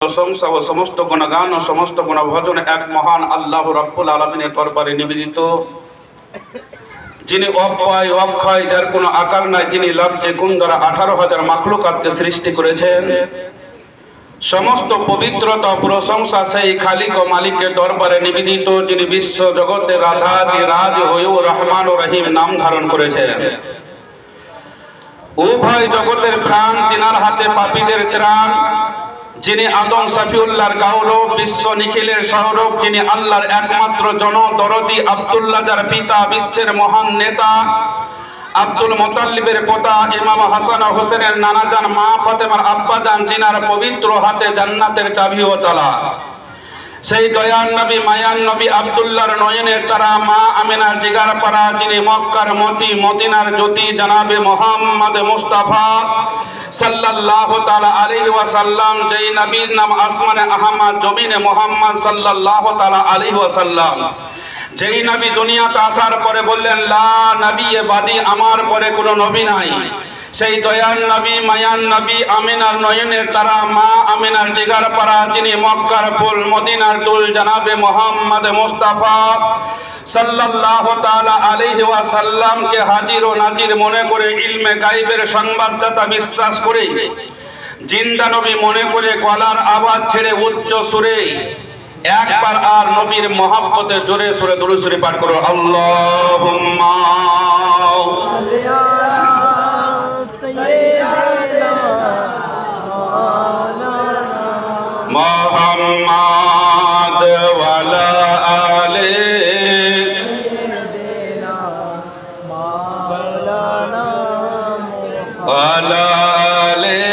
প্রশংসা ও সমস্ত গুণগান ও সমস্ত গুণভজন এক মহান আল্লাহ রাব্বুল আলামিনের দরবারে নিবেদিত, যিনি অব্যয় অক্ষয়, যার কোনো আকার নাই, যিনি লব্ধে গুণ দ্বারা 18,000 মাখলুকাতকে সৃষ্টি করেছেন। সমস্ত পবিত্রতা প্রশংসা সেই খালিক ও মালিকের দরবারে নিবেদিত, যিনি বিশ্ব জগতে রাধাজি রাজ হয়েও রহমান ও রহিম নাম ধারণ করেছেন। উভয় জগতের প্রাণ, তিনার হাতে পাপীদের ত্রাণ, যিনি আদম শফিউল্লাহর গৌরব, বিশ্ব নিখিলের সৌরভ, যিনি আল্লাহর একমাত্র জনদরদি, আব্দুল্লাহ যার পিতা, বিশ্বের মহান নেতা, আব্দুল মুতাল্লিবের পোতা, ইমাম হাসান ও হোসেনের নানাজান, মা ফাতেমার আব্বাজান, যিনার পবিত্র হাতে জান্নাতের চাবি ও তালা। সেই দয়ার নবী, মায়ান নবী, আব্দুল্লাহর নয়নের তারা, মা আমিনার জিগার পারা, যিনি মক্কার মতি, মদিনার জ্যোতি, জনাবে মুহাম্মদ মুস্তাফা সাল্লাল্লাহু তাআলা আলাইহি ওয়াসাল্লাম, যেই নবীর নাম আসমানে আহমদ, জমিনে মুহাম্মদ সাল্লাল্লাহু তাআলা আলাইহি ওয়াসাল্লাম। যেই নবী দুনিয়াতে আসার পরে বললেন, লা নবিয়্যে বাদি, আমার পরে কোনো নবী নাই। সেই দয়ার নবী, মায়ান নবী, আমিনার নয়নের তারা, মা আমিনার জিগার পারা, যিনি মক্কার ফুল, মদিনার দুল, জনাবে মুহাম্মদ মুস্তাফা সাল্লাল্লাহু তাআলা আলাইহি ওয়াসাল্লামকে হাজির ও নাজির মনে করে, ইলমে গায়বের সংবাদদাতা বিশ্বাস করে, জিন্দা নবী মনে করে, গলার আওয়াজ ছেড়ে উচ্চ সুরে একবার আর নবীর মহব্বতে জোরে সুরে দুরূদ শরীফ পাঠ করো। আল্লাহুম্মা সাল্লি আলা সাইয়্যিদিনা মুহাম্মাদ ওয়া আলা আলি সাইয়্যিদিনা মাওলানা ওয়া আলা আলি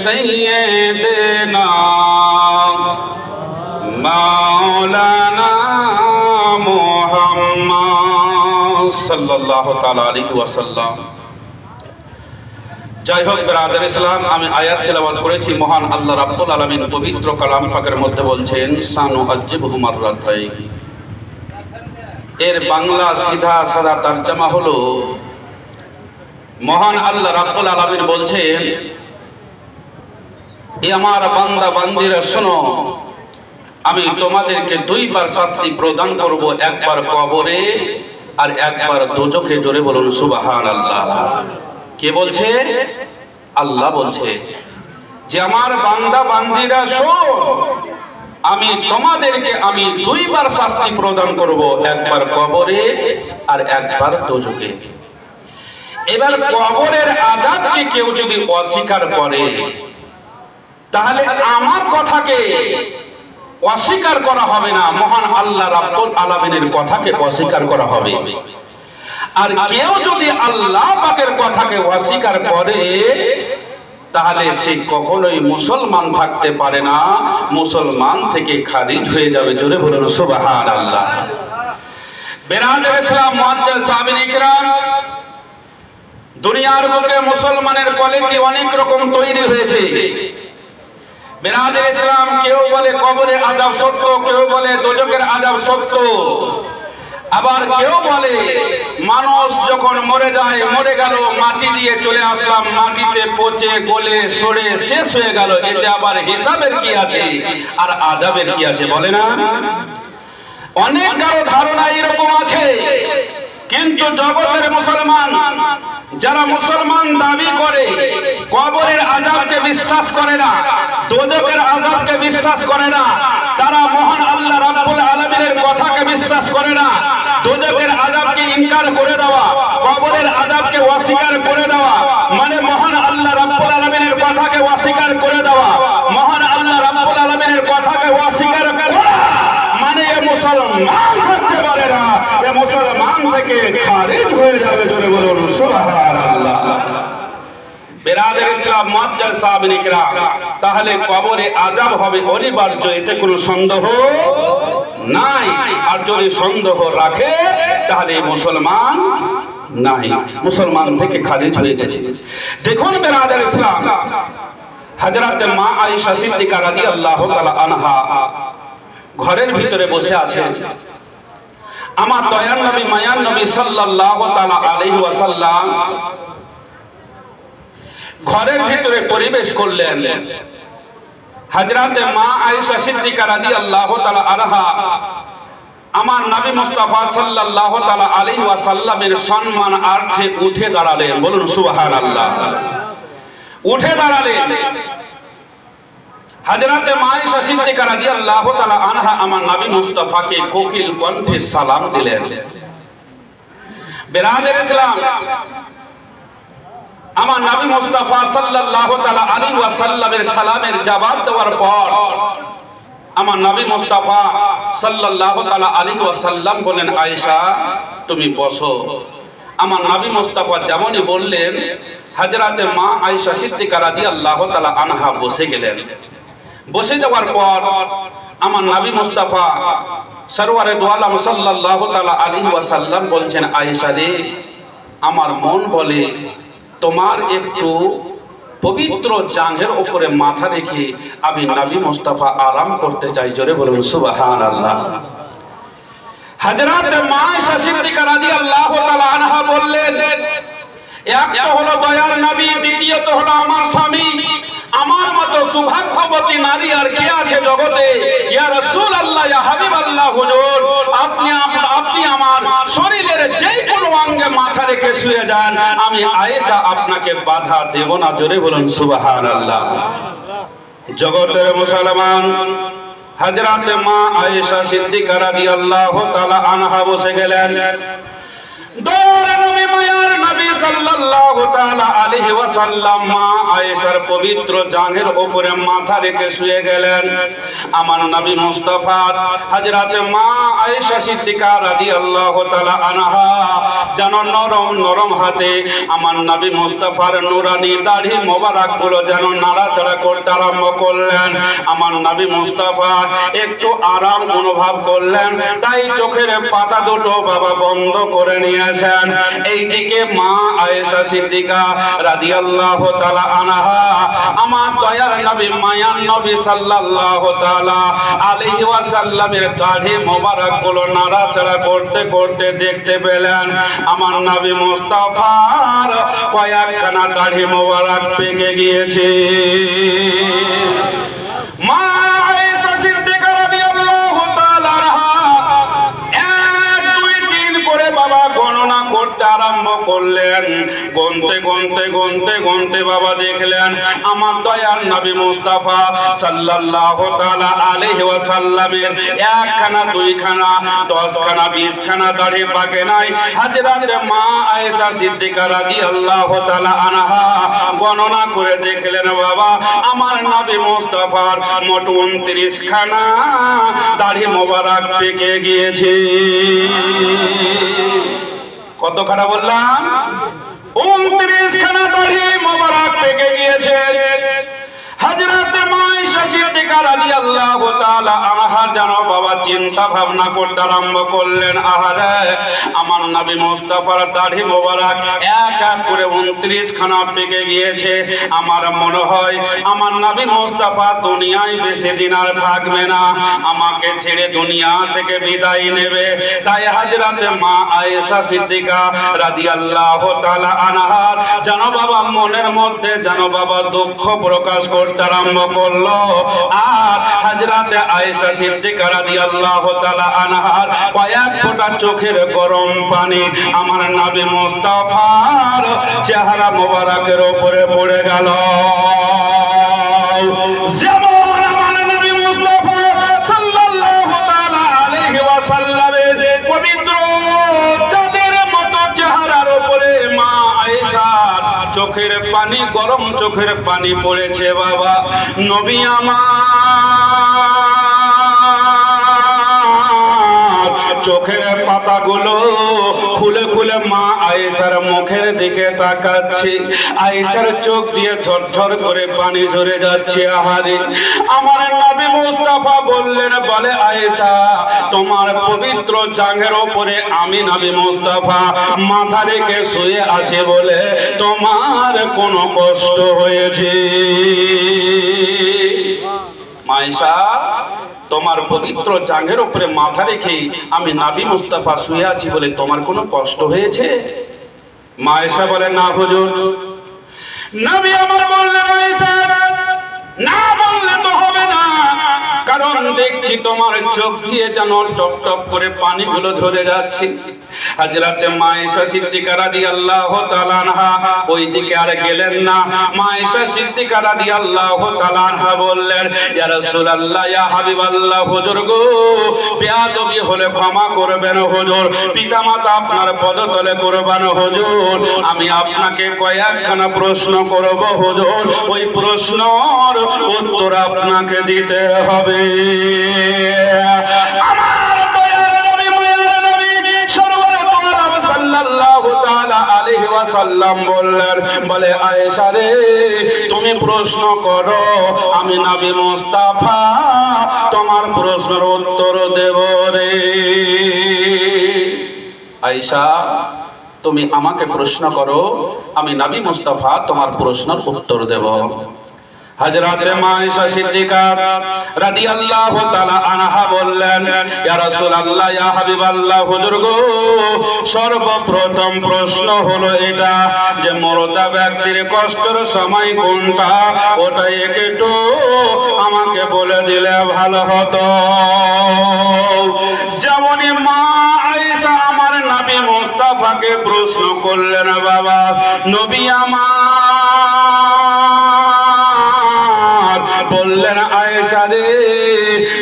সাইয়্যিদিনা মাওলানা মুহাম্মদ সাল্লাল্লাহু তাআলা আলাইহি ওয়াসাল্লাম। যাই হোক বিরাদর ইসলাম, আমি আয়াত তেলাওয়াত করেছি। মহান আল্লাহ রাব্বুল আলামিন পবিত্র কালাম পাকের মধ্যে বলছেন, সানু আজ্জিবহু মাররাতাইন। এর বাংলা সিধা সাদা তরজমা হলো, মহান আল্লাহ রাব্বুল আলামিন বলছেন, এ আমার বান্দা বান্দিরা শোনো, আমি তোমাদেরকে দুইবার শাস্তি প্রদান করব, একবার কবরে আর একবার দোজখে। জোরে বলুন সুবহানাল্লাহ। কে বলছে? আল্লাহ বলছে যে আমার বান্দা বান্দিরা শোন, আমি তোমাদেরকে দুইবার শাস্তি প্রদান করব, একবার কবরে আর একবার দোজখে। এবার কবরের আযাবকে কেউ যদি অস্বীকার করে, তাহলে আমার কথাকে অস্বীকার করা হবে না, মহান আল্লাহ রাব্বুল আলামিনের কথাকে অস্বীকার করা হবে। আর কেউ যদি আল্লাহ পাকের কথাকে অস্বীকার করে, তাহলে সে কখনোই মুসলমান থাকতে পারে না, মুসলমান থেকে খারিজ হয়ে যাবে। জোরে বলুন সুবহানাল্লাহ। বিরাদর ইসলাম, মুআজ্জাজ সাহাবায়ে ইকরাম, দুনিয়ার বুকে মুসলমানের কোয়ালিটি অনেক রকম তৈরি হয়েছে। বিরাদর ইসলাম, কেউ বলে কবরের আযাব সত্য, কেউ বলে দোজখের আযাব সত্য, আবার কেউ বলে মানুষ যখন মরে যায়, মরে গেল, মাটি দিয়ে চলে আসলাম, মাটিতে পচে গলে সড়ে শেষ হয়ে গেল, এতে আবার হিসাবের কি আছে আর আযাবের কি আছে? বলে না? অনেক কারো ধারণা এরকম আছে, কিন্তু জগতের মুসলমান, যারা মুসলমান দাবি করে, কবরের আযাবকে বিশ্বাস করে না, দোজখের আযাবকে বিশ্বাস করে না, তারা মহান আল্লাহ রাব্বুল আলামিনের কথাকে বিশ্বাস করে না। দোজখের আযাবকে ইনকার করে দেওয়া, কবরের আযাবকে অস্বীকার করে দেওয়া, মানে মহান আল্লাহ রাব্বুল আলামিনের কথাকে অস্বীকার করে দেওয়া, মহান আল্লাহ রাব্বুল আলামিনের কথাকে অস্বীকার করা মানে এ মুসলমান থাকতে পারে না, এ মুসলমান থেকে খারিজ হয়ে যাবে। জোরে বলুন সুবহানাল্লাহ। বিরাদর ইসলাম, মুআজ্জাজ সাহাবায়ে ইকরাম, তাহলে কবরে আযাব হবে অনিবার্য, এতে কোনো সন্দেহ নাই। আর যদি সন্দেহ রাখে, তাহলে মুসলমান নাই, মুসলমান থেকে খারিজ হয়ে গেছে। দেখুন বিরাদর ইসলাম, হযরত মা আয়েশা সিদ্দিকা রাদিয়াল্লাহু তাআলা আনহা ঘরের ভিতরে বসে আছেন। আমার দয়ার নবী, মায়ার নবী সাল্লাল্লাহু তাআলা আলাইহি ওয়াসাল্লাম ঘরের ভিতরে পরিবেশ করলেন। হযরতে মা আয়েশা সিদ্দিকা রাদিয়াল্লাহু তাআলা আনহা আমার নবী মুস্তাফা সাল্লাল্লাহু তাআলা আলাইহি ওয়াসাল্লামের সম্মানার্থে উঠে দাঁড়ালেন। বলুন সুবহানাল্লাহ। উঠে দাঁড়ালেন। হযরতে মা আয়েশা সিদ্দিকা রাদিয়াল্লাহু তাআলা আনহা আমার নবী মুস্তাফাকে কোকিল কণ্ঠে সালাম দিলেন। বিরাদর ইসলাম, আমার নবী মুস্তাফা সাল্লাল্লাহু তাআলা আলাইহি ওয়াসাল্লামের সালামের জবাব দেওয়ার পর আমার নবী মুস্তাফা সাল্লাল্লাহু তাআলা আলাইহি ওয়াসাল্লাম বলেন, আয়েশা তুমি বসো। আমার নবী মুস্তাফা যেমনই বললেন, হযরতে মা আয়েশা সিদ্দিকা রাদিয়াল্লাহু তাআলা আনহা বসে গেলেন। বসে যাওয়ার পর আমার নবী মুস্তাফা সরওয়ারে দু আলম সাল্লাল্লাহু তাআলা আলাইহি ওয়াসাল্লাম বলছেন, আয়েশা রে, আমার মন বলে তোমার একটু পবিত্র জাঙ্ঘের উপরে মাথা রেখে আমি নবী মুস্তাফা আরাম করতে চাই। জোরে বলুন সুবহানাল্লাহ। হযরত মা আয়েশা সিদ্দিকা রাদিয়াল্লাহু তাআলা আনহা বললেন, এক তো হলো দয়ার নবী, দ্বিতীয়ত হলো আমার স্বামী। আমার মতো সৌভাগ্যবতী নারী আর কে আছে জগতে? ইয়া রাসূলুল্লাহ, ইয়া হাবিবাল্লাহ, হুজুর আপনি আমার শরীরের যে কোনো অঙ্গে মাথা রেখে শুয়ে যান, আমি আয়েশা আপনাকে বাধা দেব না। জোরে বলুন সুবহানাল্লাহ। জগতের মুসলমান, হযরতে মা আয়েশা সিদ্দিকা রাদিয়াল্লাহু তাআলা আনহা বসে গেলেন। দয়ার নবী, মায়ার নবী সাল্লাল্লাহু তাআলা আলাইহি ওয়াসাল্লাম মা আয়েশার পবিত্র জানের উপরে মাথা রেখে শুয়ে গেলেন। আমার নবী মুস্তাফা হযরতে মা আয়েশা সিদ্দিকা রাদিয়াল্লাহু তাআলা আনহা যেন নরম নরম হাতে আমার নবী মুস্তাফার নুরানি দাড়ি মোবারক গুলো যেন নাড়াচাড়া করতে আরম্ভ করলেন। আমার নবী মুস্তাফা একটু আরাম অনুভব করলেন, তাই চোখের পাতা দুটো বাবা বন্ধ করে নিয়ে এইদিকে মা আয়েশা সিদ্দিকা রাদিয়াল্লাহু তাআলা আনহা আমার দয়ার নবী, মায়ার নবী সাল্লাল্লাহু তাআলা আলাইহি ওয়াসাল্লামের দাড়ি মোবারক গুলো নাড়াচাড়া করতে করতে দেখতে পেলেন আমার নবী মুস্তাফার কয়েকখানা দাড়ি মোবারক পেকে গিয়েছে। মা আয়েশা সিদ্দিকা রাদিয়াল্লাহু তাআলা আনহা 1 2 3 করে বাবা গণনা করতে আরম্ভ করলেন। গুনতে গুনতে গুনতে গুনতে বাবা দেখলেন আমার দয়ার নবী মুস্তাফা সাল্লাল্লাহু তাআলা আলাইহি ওয়াসাল্লামের একখানা, দুইখানা, 10 খানা, 20 খানা দাড়ি পাকে নাই। হযরতে মা আয়েশা সিদ্দিকা রাদিয়াল্লাহু তাআলা আনহা গণনা করে দেখলেন বাবা আমার নবী মুস্তাফার মোট 29 খানা দাড়ি মোবারক পেকে গিয়েছে। কত খানা বললাম? 29 খানা দাড়ি মোবারক পেকে গিয়েছে। হযরতে মা আয়েশা সিদ্দিকা রাদিয়াল্লাহু তাআলা আনহা যেন বাবা চিন্তা ভাবনা করতে আরম্ভ করলেন, আহারে আমার নবী মুস্তাফার দাড়ি মোবারক এক এক করে 29 খানা পেকে গিয়েছে। আমার মনে হয় আমার নবী মুস্তাফা দুনিয়ায় বেশি দিন আর থাকবে না, আমাকে ছেড়ে দুনিয়া থেকে বিদায় নেবে। তাই হযরতে মা আয়েশা সিদ্দিকা রাদিয়াল্লাহু তাআলা আনহা যেন বাবা মনের মধ্যে যেন বাবা দুঃখ প্রকাশ করতে আরম্ভ করলো। আর হযরতে আয়েশা সিদ্দিকা রাদিয়াল্লাহু তাআলা আনহার কয়েক ফোঁটা চোখের গরম পানি আমার নবী মুস্তাফার চেহারা মোবারকের উপরে পড়ে গেল। যেমন আমার নবী মুস্তাফা সাল্লাল্লাহু তাআলা আলাইহি ওয়াসাল্লামের পবিত্র চাঁদের মতো চেহারার উপরে মা আয়েশার চোখের পানি, গরম চোখের পানি পড়েছে বাবা। নবী আমার চোখের পাতাগুলো খুলে খুলে মা আয়েশার মুখের দিকে তাকাচ্ছে। আয়েশার চোখ দিয়ে ঝরঝর করে পানি ঝরে যাচ্ছে। আহারে আমার নবী মুস্তাফা বললেন, বলে আয়েশা তোমার পবিত্র জাঙ্ঘের উপরে আমি নবী মুস্তাফা মাথা রেখে শুয়ে আছে বলে তোমার কোনো কষ্ট হয়েছে? আয়েশা তোমার পবিত্র জাঙ্ঘের উপরে মাথা রেখে আমি নবী মুস্তাফা শুয়ে আছি বলে তোমার কোনো কষ্ট হয়েছে? মা আয়েশা বলে, না হুজুর। নবী আমার বললেন, আয়েশা না বললে তো হবে না, তোমার চোখ দিয়ে যেন টপ টপ করে পানিগুলো ঝরে যাচ্ছে। হযরতে মা আয়েশা সিদ্দিকা রাদিয়াল্লাহু তাআলা আনহা ওই দিকে আর গেলেন না। মা আয়েশা সিদ্দিকা রাদিয়াল্লাহু তাআলা আনহা বললেন, ইয়া রাসূলুল্লাহ, ইয়া হাবিবাল্লাহ, হুজুর গো, বেয়াদবি হলে ক্ষমা করবেন হুজুর, পিতামাতা আপনার পদতলে কুরবান হুজুর। আমি আপনাকে কয়েকখানা প্রশ্ন করব হুজুর, ওই প্রশ্নের উত্তর আপনাকে দিতে হবে। আমার দয়ার নবী, মায়ার নবী সরওয়ার দু আলম সাল্লাল্লাহু তাআলা আলাইহি ওয়াসাল্লাম বললেন, বলে আয়েশা রে, তুমি প্রশ্ন করো, আমি নবী মুস্তাফা তোমার প্রশ্নের উত্তর দেব রে। আয়েশা, তুমি আমাকে প্রশ্ন করো, আমি নবী মুস্তাফা তোমার প্রশ্নের উত্তর দেব। হযরতে মা আয়েশা সিদ্দিকা রাদিয়াল্লাহু তাআলা আনহা বললেন, ইয়া রাসূলুল্লাহ, ইয়া হাবিবাল্লাহ, হুজুর গো, সর্বপ্রথম প্রশ্ন হলো এটা যে মরদা ব্যক্তির কষ্টের সময় কোনটা, ওটা একটু আমাকে বলে দিলে ভালো হতো। যেমনই মা আয়েশা আমার নবী মুস্তাফাকে প্রশ্ন করলেন, বাবা নবী আমার, বললেন আয়েশা রে,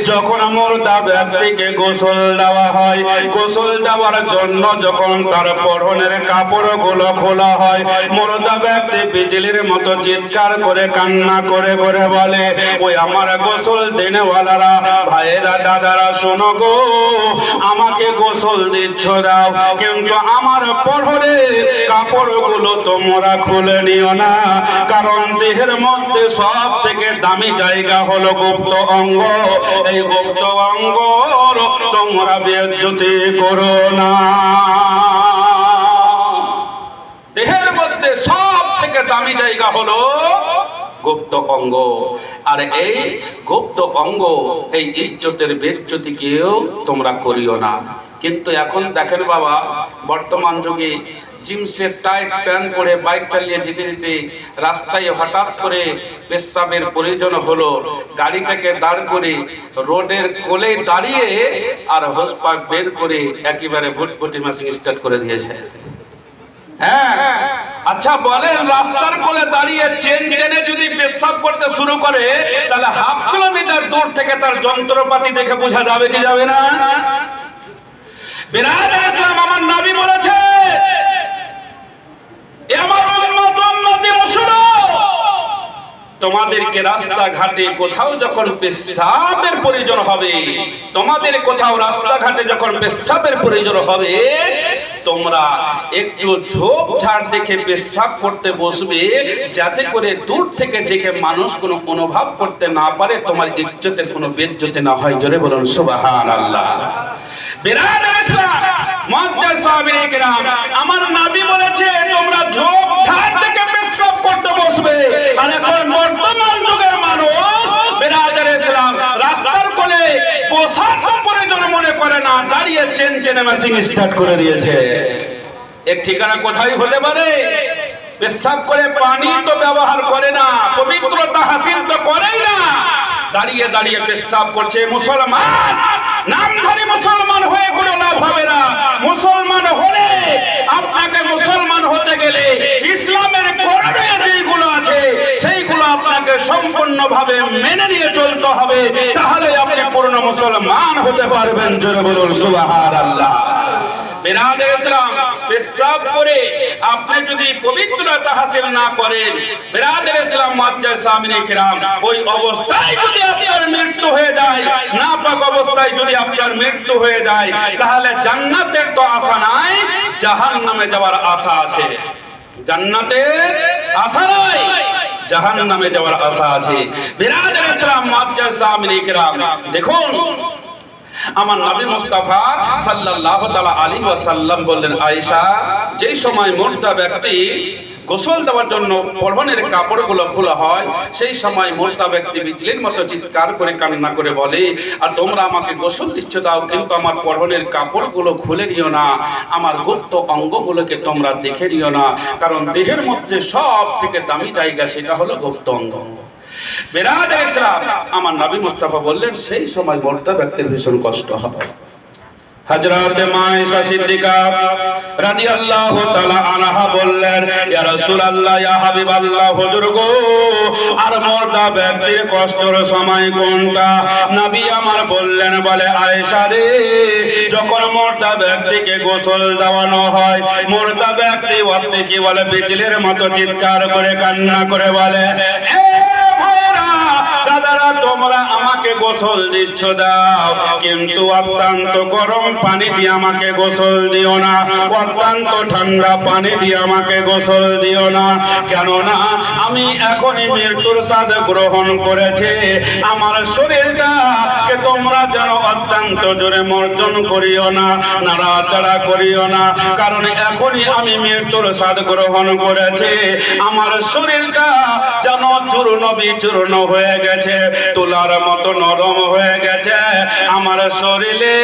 যখন মুর্দা ব্যক্তিকে গোসল দেওয়া হয়, গোসল দেওয়ার জন্য যখন তার পরনের কাপড়গুলো খোলা হয়, মুর্দা ব্যক্তি বিজলির মতো চিৎকার করে কান্না করে করে বলে, ওই আমার গোসল দেনেওয়ালারা, ভাইয়েরা, দাদারা, শোনো গো, আমাকে গোসল দিচ্ছ দাও, কিন্তু আমার পরনে কাপড়গুলো তোমরা খুলে নিও না, কারণ দেহের মধ্যে সব থেকে দামি জায়গা হলো গুপ্ত অঙ্গ, এই গুপ্ত অঙ্গ তোমরা বেইজ্জতি করো না। দেহের মধ্যে সব থেকে দামি জায়গা হলো গুপ্ত অঙ্গ, আর এই গুপ্ত অঙ্গ, এই ইজ্জতের বেইজ্জতি কেউ তোমরা করিও না। কিন্তু এখন দেখেন বাবা, বর্তমান যুগে জিন্সের টাইট প্যান্ট পরে বাইক চালিয়ে যেতে যেতে রাস্তায় হঠাৎ করে পেশাবের প্রয়োজন হলো, গাড়িটাকে দাঁড় করে রোডের কোলে দাঁড়িয়ে আর হোস পাক বের করে একেবারে ভুটভুটি মেশিন স্টার্ট করে দিয়েছে। হ্যাঁ, আচ্ছা বলেন, রাস্তার কোলে দাঁড়িয়ে চেন টেনে যদি পেশাব করতে শুরু করে, তাহলে হাফ কিলোমিটার দূর থেকে তার যন্ত্রপাতি দেখে বোঝা যাবে কি যাবে না? বিরাদর ইসলাম, আমার নবী বলেছে, আমার উম্মত, উম্মতিরা শুনো, তোমাদেরকে রাস্তাঘাটে কোথাও যখন পেশাবের প্রয়োজন হবে, তোমাদের কোথাও রাস্তাঘাটে যখন পেশাবের প্রয়োজন হবে, তোমরা একটু ঝোপ ঝাড় দেখে পেশাব করতে বসবে, যাতে করে দূর থেকে দেখে মানুষ কোনো অনুভব করতে না পারে, তোমার ইজ্জতের কোনো বেইজ্জতি না হয়। জোরে বলুন সুবহানাল্লাহ। বিরাদর ইসলাম, মুআজ্জাজ সাহাবীয়ে কেরাম, আমার নবী বলেছে তোমরা ঝোপ ঝাড় দেখে পেশাব করতে বসবে। আর এখন বর্তমান যুগের মানুষ, বিরাদর ইসলাম, রাস্তার কোলে বসার প্রয়োজন মনে করে না, দাঁড়িয়ে চেন টেনে মেশিন স্টার্ট করে দিয়েছে। এর ঠিকানা কোথায় হতে পারে? পেশাব করে পানি তো ব্যবহার করে না, পবিত্রতা হাসিল তো করেই না, দাঁড়িয়ে দাঁড়িয়ে পেশাব করছে। মুসলমান, নামধারী মুসলমান হয়ে কোনো লাভ হবে না। মুসলমান হলে, আপনাকে মুসলমান হতে গেলে ইসলামের কোরআনে যেগুলো আছে সেইগুলো আপনাকে সম্পূর্ণভাবে মেনে নিয়ে চলতে হবে, তাহলে আপনি পূর্ণ মুসলমান হতে পারবেন। জোরে বলুন সুবহানাল্লাহ। বিরাদর ইসলাম, পেশাব করে আপনি যদি পবিত্রতা হাসিল না করেন, বিরাদর ইসলাম, মুআজ্জাজ সাহাবীয়ে কিরাম, ওই অবস্থায় যদি আপনার মৃত্যু হয়ে যায়, নাপাক অবস্থায় যদি আপনার মৃত্যু হয়ে যায়, তাহলে জান্নাতের তো আশা নাই, জাহান্নামে যাওয়ার আশা আছে। জান্নাতের আশা নাই, জাহান্নামে যাওয়ার আশা আছে। বিরাদর ইসলাম, মুআজ্জাজ সাহাবীয়ে কিরাম, দেখুন আমার নবী মুস্তাফা সাল্লাল্লাহু তাআলা আলাইহি ওয়াসাল্লাম বললেন, আয়েশা, যেই সময় মুর্দা ব্যক্তি গোসল দেওয়ার জন্য পরনের কাপড়গুলো খোলা হয়, সেই সময় মুর্দা ব্যক্তি বিজলির মতো চিৎকার করে কান্না করে বলে, আর তোমরা আমাকে গোসল দিচ্ছ দাও, কিন্তু আমার পরনের কাপড়গুলো খুলে নিও না, আমার গুপ্ত অঙ্গগুলোকে তোমরা দেখে নিও না, কারণ দেহের মধ্যে সব থেকে দামি জায়গা সেটা হলো গুপ্ত অঙ্গ। বিরাদর ইসলাম, আমার নবী মুস্তাফা বললেন সেই সময় মরতা ব্যক্তির ভীষণ কষ্ট হবে। হযরত মায়েশা সিদ্দিকা রাদিয়াল্লাহু তাআলা আনহা বললেন, ইয়া রাসূলুল্লাহ, ইয়া হাবিবাল্লাহ, হুজুর গো, আর মরদা ব্যক্তির কষ্টের সময় কোনটা? নবী আমার বললেন, বলে আয়েশা রে, যখন মরদা ব্যক্তিকে গোসল দেওয়ানো হয়, মরদা ব্যক্তি ওয়াক্তে কি বলে, বিজলির মতো চিৎকার করে কান্না করে বলে, এ ভাইরা, দাদারা, তোমরা আমাকে গোসল দিচ্ছ দাও, কিন্তু অত্যন্ত গরম পানি দিয়ে আমাকে গোসল দিও না, অত্যন্ত ঠান্ডা পানি দিয়ে আমাকে গোসল দিও না, কেননা আমি এখনই মৃত্যুর স্বাদ গ্রহণ করেছি। আমার শরীরটাকে তোমরা যেন অত্যন্ত জোরে মর্জন করিও না, নাড়াচাড়া করিও না, কারণ এখনই আমি মৃত্যুর স্বাদ গ্রহণ করেছি। আমার শরীরটা যেন চূর্ণ বিচূর্ণ হয়ে গেছে, তুলার মতো নরম হয়ে গেছে। আমার শরীরে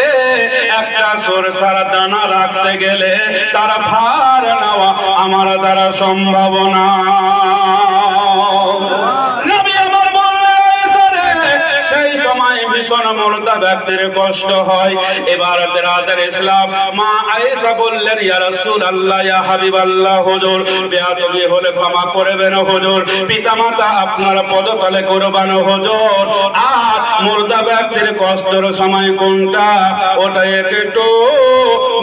একটা সরষার দানা রাখতে গেলে তার ভার নেওয়া আমার দ্বারা সম্ভব না। নবী আমার বললেন, সেই সময় ভীষণ মরদা ব্যক্তির কষ্ট হয়। এবার বিরাদর ইসলাম, মা আয়েশা বললেন, ইয়া রাসূলুল্লাহ, ইয়া হাবিবাল্লাহ, হুজুর, বেয়াদবি হলে ক্ষমা করবেন হুজুর, পিতামাতা আপনার পদতলে কুরবান হুজুর, আর মরদা ব্যক্তির কষ্টের সময় কোনটা ওটা একটু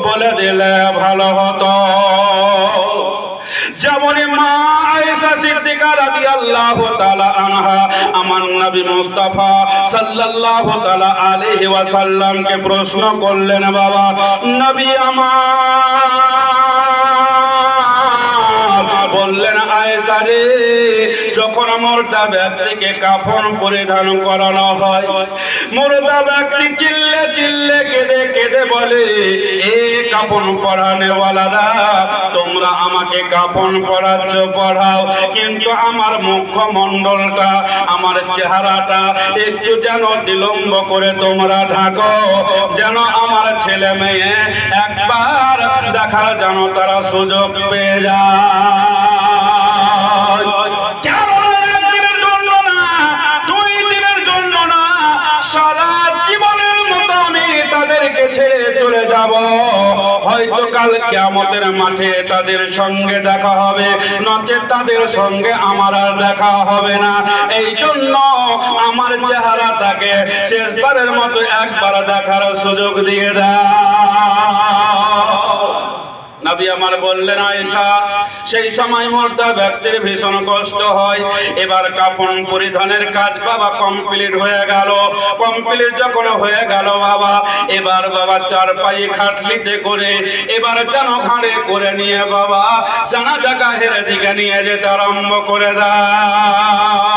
বলে দিলে ভালো হতো। যেমন মা আয়েশা সিদ্দিকা রাদিয়াল্লাহু তাআলা আনহা আমার নবী মুস্তাফা সাল্লাল্লাহু তাআলা আলাইহি ওয়াসাল্লামকে প্রশ্ন করলেন, বাবা নবী আমার, বললেন আয়েশা রে, যখন মরদা ব্যক্তিকে কাফন পরিধান করানো হয়, মরদা ব্যক্তি চিল্লে চিল্লে কেঁদে কেঁদে বলে, এ কাফন পরানে ওয়ালারা, তোমরা আমাকে কাফন পরাচ্ছ পড়াও, কিন্তু আমার মুখমণ্ডলটা, আমার চেহারাটা একটু যেন বিলম্ব করে তোমরা ঢাকো, যেন আমার ছেলে মেয়ে একবার দেখার যেন তারা সুযোগ পেয়ে যায়। একদিনের জন্য না, 2 দিনের জন্য না, সারা জীবনের মতো আমি তাদেরকে ছেড়ে চলে যাব। হয়তো কাল কিয়ামতের মাঠে তাদের সঙ্গে দেখা হবে, নচেৎ তাদের সঙ্গে আমার আর দেখা হবে না। এই জন্য আমার চেহারাটাকে শেষবারের মতো একবার দেখার সুযোগ দিয়ে দাও। নবী আমার বললেন, আয়েশা, সেই সময় মরদা ব্যক্তির ভীষণ কষ্ট হয়। এবার কাফন পরিধানের কাজ বাবা কমপ্লিট হয়ে গেল। কমপ্লিট যখন হয়ে গেল বাবা, এবার বাবা চারপাই খাটলিতে করে, এবার যেন ঘাড়ে করে নিয়ে বাবা জানাজা গাহের দিকে নিয়ে যেতে আরম্ভ করে দেয়।